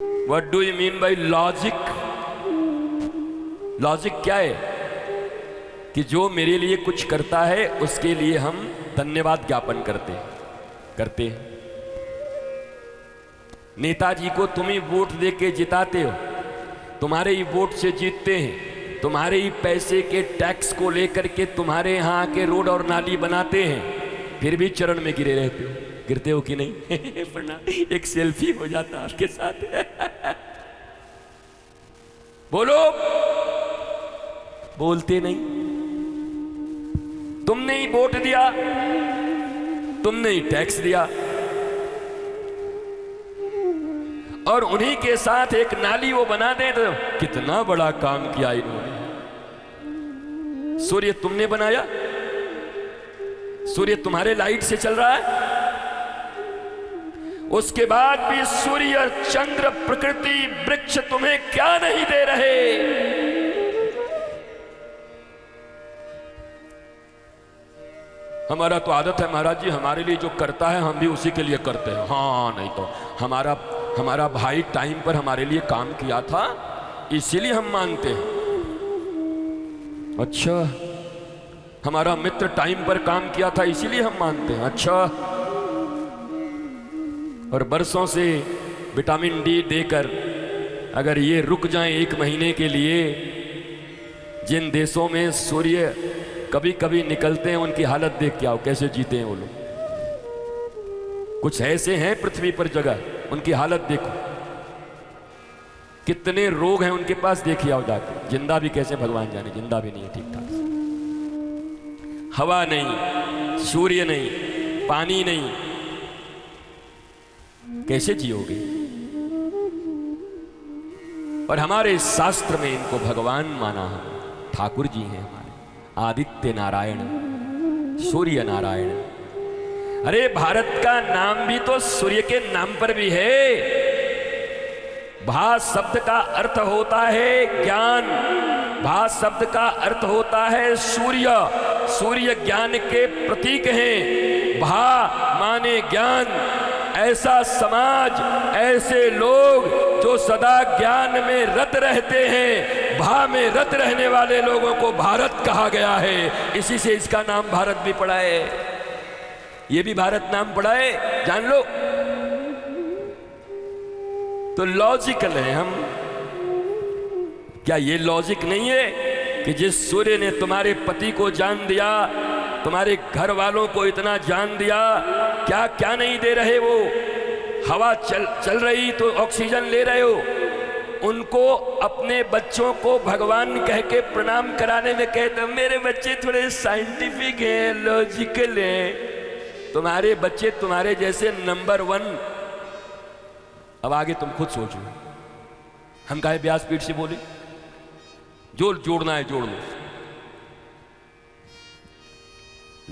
What do you mean by logic? Logic क्या है? कि जो मेरे लिए कुछ करता है उसके लिए हम धन्यवाद ज्ञापन करते हैं। नेताजी को तुम ही वोट देके जिताते हो, तुम्हारे ही वोट से जीतते हैं, तुम्हारे ही पैसे के टैक्स को लेकर के तुम्हारे यहाँ के रोड और नाली बनाते हैं, फिर भी चरण में गिरे रहते हो। गिरते हो कि नहीं? एक सेल्फी हो जाता आपके साथ। बोलो, बोलते नहीं। तुमने ही वोट दिया, तुमने ही टैक्स दिया, और उन्हीं के साथ एक नाली वो बना दे तो कितना बड़ा काम किया इन्होंने। सूर्य तुमने बनाया, सूर्य तुम्हारे लाइट से चल रहा है, उसके बाद भी सूर्य, चंद्र, प्रकृति, वृक्ष तुम्हें क्या नहीं दे रहे। हमारा तो आदत है महाराज जी, हमारे लिए जो करता है हम भी उसी के लिए करते हैं। हाँ, नहीं तो हमारा भाई टाइम पर हमारे लिए काम किया था इसीलिए हम मानते हैं। अच्छा, हमारा मित्र टाइम पर काम किया था इसीलिए हम मानते हैं। अच्छा, और बरसों से विटामिन डी देकर अगर ये रुक जाएं 1 महीने के लिए, जिन देशों में सूर्य कभी कभी निकलते हैं उनकी हालत देख के आओ कैसे जीते हैं वो लोग। कुछ ऐसे हैं पृथ्वी पर जगह, उनकी हालत देखो, कितने रोग हैं उनके पास, देखिए आओ जाके। जिंदा भी कैसे भगवान जाने, जिंदा भी नहीं है ठीक ठाक। हवा नहीं, सूर्य नहीं, पानी नहीं, कैसे जियोगे? और हमारे शास्त्र में इनको भगवान माना है, ठाकुर जी हैं हमारे, आदित्य नारायण, सूर्य नारायण। अरे भारत का नाम भी तो सूर्य के नाम पर भी है। भा शब्द का अर्थ होता है ज्ञान, भा शब्द का अर्थ होता है सूर्य, सूर्य ज्ञान के प्रतीक हैं। भा माने ज्ञान। ऐसा समाज, ऐसे लोग जो सदा ज्ञान में रत रहते हैं, भा में रत रहने वाले लोगों को भारत कहा गया है। इसी से इसका नाम भारत भी पड़ा है। ये भी भारत नाम पड़ा है, जान लो। तो लॉजिकल है हम। क्या ये लॉजिक नहीं है कि जिस सूर्य ने तुम्हारे पति को जान दिया, तुम्हारे घर वालों को इतना जान दिया, क्या क्या नहीं दे रहे वो? हवा चल रही तो ऑक्सीजन ले रहे हो। उनको अपने बच्चों को भगवान कह के प्रणाम कराने में कहते मेरे बच्चे थोड़े साइंटिफिक हैं, लॉजिकल हैं। तुम्हारे बच्चे तुम्हारे जैसे नंबर 1। अब आगे तुम खुद सोचो, हम काहे व्यासपीठ से बोले? जो जोड़ना है जोड़ लो।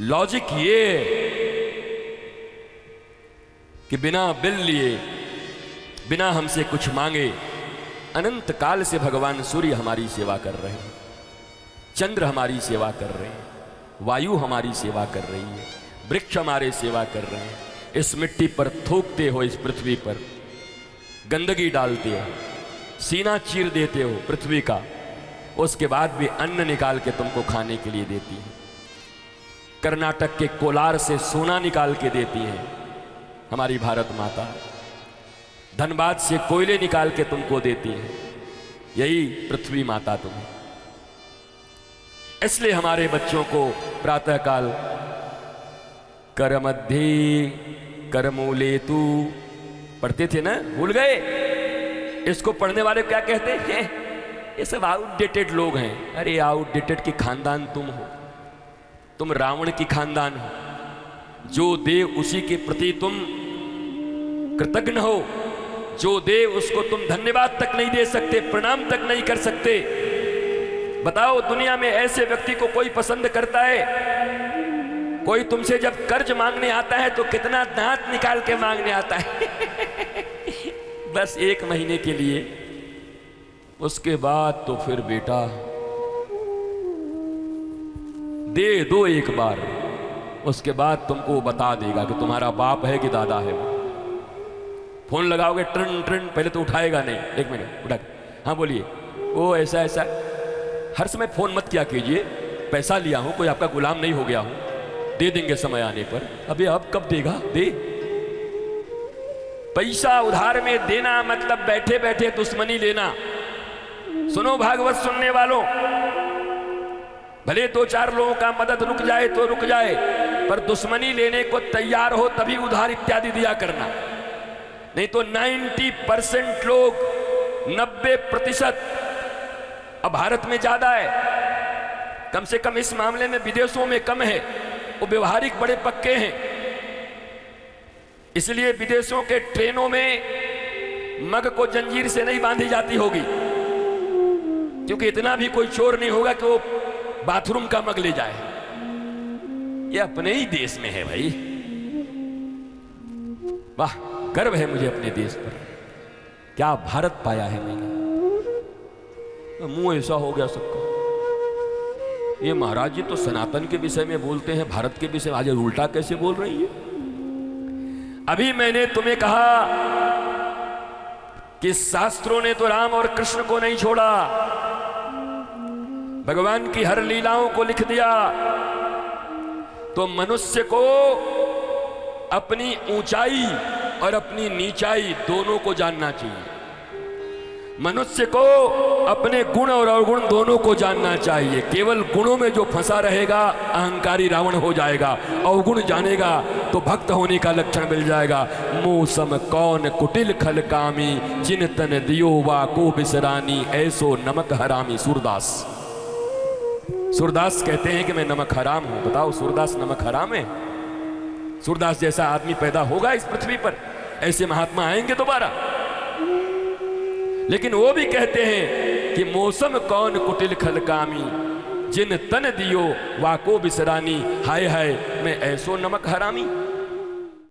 लॉजिक ये कि बिना बिल लिए, बिना हमसे कुछ मांगे, अनंत काल से भगवान सूर्य हमारी सेवा कर रहे हैं, चंद्र हमारी सेवा कर रहे हैं, वायु हमारी सेवा कर रही है, वृक्ष हमारे सेवा कर रहे हैं। इस मिट्टी पर थूकते हो, इस पृथ्वी पर गंदगी डालते हो, सीना चीर देते हो पृथ्वी का, उसके बाद भी अन्न निकाल के तुमको खाने के लिए देती है। कर्नाटक के कोलार से सोना निकाल के देती है हमारी भारत माता। धनबाद से कोयले निकाल के तुमको देती है यही पृथ्वी माता तुम्हें। इसलिए हमारे बच्चों को प्रातःकाल कर मध्ये कर मूले तू पढ़ते थे ना, भूल गए? इसको पढ़ने वाले क्या कहते हैं? ये सब आउटडेटेड लोग हैं। अरे आउटडेटेड की खानदान तुम हो, तुम रावण की खानदान हो। जो दे उसी के प्रति तुम कृतज्ञ हो, जो दे उसको तुम धन्यवाद तक नहीं दे सकते, प्रणाम तक नहीं कर सकते। बताओ, दुनिया में ऐसे व्यक्ति को कोई पसंद करता है? कोई तुमसे जब कर्ज मांगने आता है तो कितना दांत निकाल के मांगने आता है बस 1 महीने के लिए, उसके बाद तो फिर बेटा दे दो एक बार, उसके बाद तुमको बता देगा कि तुम्हारा बाप है कि दादा है वो। फोन लगाओगे ट्रन ट्रन, पहले तो उठाएगा नहीं, एक मिनट उठा, हाँ बोलिए, ओ ऐसा ऐसा। हर समय फोन मत किया कीजिए, पैसा लिया हूं, कोई आपका गुलाम नहीं हो गया हूं, दे देंगे समय आने पर। अबे अब कब देगा, दे। पैसा उधार में देना मतलब बैठे बैठे दुश्मनी लेना। सुनो भागवत सुनने वालों, भले 2-4 लोगों का मदद रुक जाए तो रुक जाए, पर दुश्मनी लेने को तैयार हो तभी उधार इत्यादि दिया करना, नहीं तो 90% लोग, 90%, अब भारत में ज्यादा है, कम से कम इस मामले में विदेशों में कम है, वो व्यवहारिक बड़े पक्के हैं। इसलिए विदेशों के ट्रेनों में मग को जंजीर से नहीं बांधी जाती होगी, क्योंकि इतना भी कोई चोर नहीं होगा कि वो बाथरूम का मग ले जाए। ये अपने ही देश में है भाई। वाह, गर्व है मुझे अपने देश पर, क्या भारत पाया है मैंने। मुंह ऐसा हो गया सबका, ये महाराज जी तो सनातन के विषय में बोलते हैं, भारत के विषय में आज उल्टा कैसे बोल रही है। अभी मैंने तुम्हें कहा कि शास्त्रों ने तो राम और कृष्ण को नहीं छोड़ा, भगवान की हर लीलाओं को लिख दिया। तो मनुष्य को अपनी ऊंचाई और अपनी नीचाई दोनों को जानना चाहिए। मनुष्य को अपने गुण और अवगुण दोनों को जानना चाहिए। केवल गुणों में जो फंसा रहेगा अहंकारी रावण हो जाएगा, अवगुण जानेगा तो भक्त होने का लक्षण मिल जाएगा। मौसम कौन कुटिल खल कामी, जिन तन दियो वा को बिसरानी, ऐसो नमक हरामी। सूरदास, सूरदास कहते हैं कि मैं नमक हराम हूं। बताओ, सूरदास नमक हराम है? सूरदास जैसा आदमी पैदा होगा इस पृथ्वी पर? ऐसे महात्मा आएंगे दोबारा? लेकिन वो भी कहते हैं कि मौसम कौन कुटिल खल कामी, जिन तन दियो वाको बिसरानी, हाय हाय मैं ऐसो नमक हरामी।